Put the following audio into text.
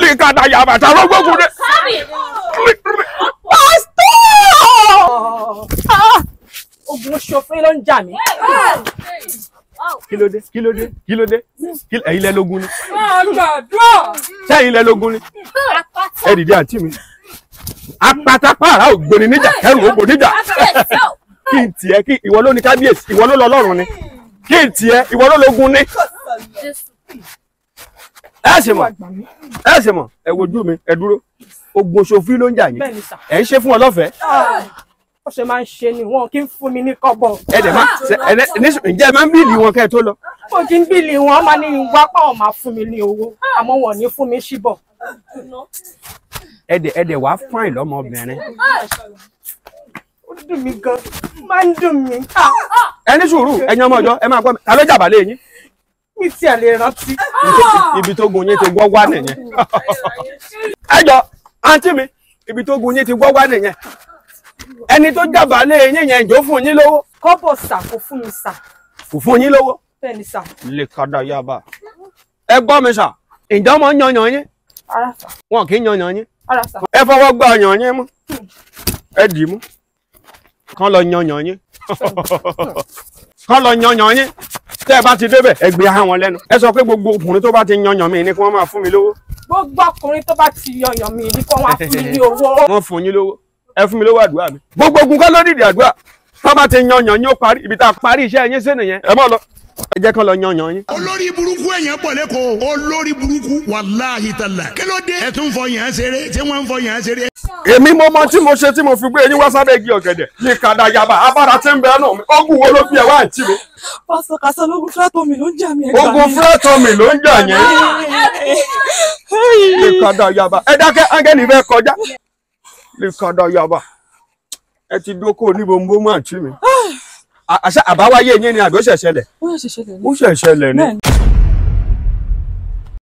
lè ka da yàrá ta ló gbógun dé. Ogun ṣòfin ló ń jà mí. Kí ló dé? Ẹ̀yin lẹ lógun ni. Ṣẹ́yin lẹ lógun ni. Ẹ dìde àǹtí mi. Apatapara ògbóni níjà kẹrù ògbó níjà. Kí n tiẹ̀ kí ìwọ ló ní kábíyèsí ìwọ ló lọ lọ́rùn ni. Kí n tiẹ̀ ìwọ ló lógun ni. Ẹ ṣe mọ̀ ẹ wojú mi ẹ dúró. Ogun ṣòfin ló ń jà yín. Ẹ ń ṣe fún ọ lọ́fẹ̀ẹ́. Ó ṣe máa ń ṣe ni wọn kì í fún mi ní kọ́bọ̀. Ǹjẹ́ ẹ máa ń bíìlì wọn kẹ́ ẹ tó lọ? Ó kì í bíìlì wọn máa ní wá páwọn máa fún mi ní owó àmọ́ wọn ò ní fún mi síbọ̀. Ẹ̀dẹ̀ wàá fáìn lọ́mọbìnrin. Ó dùn mí gan, máa ń dùn mí. Ẹ ní sùúrù ẹ̀yin ọmọ ọjọ́ ẹ máa gbọ́ mi ta ló jàbálẹ̀ yín. Mi tí ẹ lè rántí. Ibi tó gun yín ti gbọ́ wá nìyẹn. Ẹ jọ àǹtí mi ibi tó gun yín ti gbọ́ wá nìyẹn. Ẹni tó jàbálẹ̀ yín yẹn ìjọ fún yín lówó. Kọ́bọ̀ sà kò fún mi sà. Kò fún yín lówó. Bẹ́ẹ̀ni sà. Lè kàdà yaba. Ẹ gbọ́ mi sà ǹjẹ́ ọmọ yanyan yín. Ara sà. Wọn kì í yanyan yín. Ara sà. Ẹ fọwọ́ gbá ọyàn yín mú. Ẹ dì í mú. Kán lọ yanyan yín. Kán lọ yanyan yín. Tẹ́ ẹ bá ti débẹ̀ ẹ gbé ahọ́n wọn lẹ́nu. Ẹ sọ pé gbogbo ọkùnrin tó bá ti yanyan mi ni kí wọ́n máa fún mi lówó. Gbogbo ọkùnrin tó bá ti yanyan mi ni kí wọ́n á fún mi ní owó. Wọ́n fún yín lówó. Ẹ fún mi lówó àdúrà mi. Gbogbo ogun kọ́ ló dìde àdúrà. Tó bá ti yanyan yín ó parí ibi tá a parí iṣẹ́ yín sí nìyẹn. Ẹ mọ̀ lọ. Ẹ jẹ́ kán lọ yanyan yín. Olórí burúkú èèyàn pọ̀ lẹ́kọ̀ọ́. Olórí burúkú wàláhì tàlà. Kí ló dé? Ẹ tún fọ yàn án ṣeré. Ṣé wọ́n ń fọ yàn án ṣeré? Èmi mo mọ tí mo ṣe tí mo fi gbé yín wá sábẹ́ igi ọ̀gẹ̀dẹ̀. Ní kàdà yaba abára tí ń bẹ náà mi. Ogun wo ló fi ẹ̀ wá àǹtí mi? Pásítọ̀ Kàsán lógun fúlátọ̀ mi ló ń jà mí. Ogun fúlátọ̀ mi ló ń jà yẹn. Ní kàdà yaba. Ẹ dákẹ́ áńgẹ́lì fẹ́ kọjá. Ní kàdà yaba. Ẹ ti dókòó ní bombo mọ́ àǹtí mi. Àṣà àbáwáyé yín ni àbí ó ṣẹ̀ṣẹlẹ̀? Ó ṣẹ̀ṣẹlẹ̀ ni. Ó ṣẹ̀ṣẹlẹ̀ ni.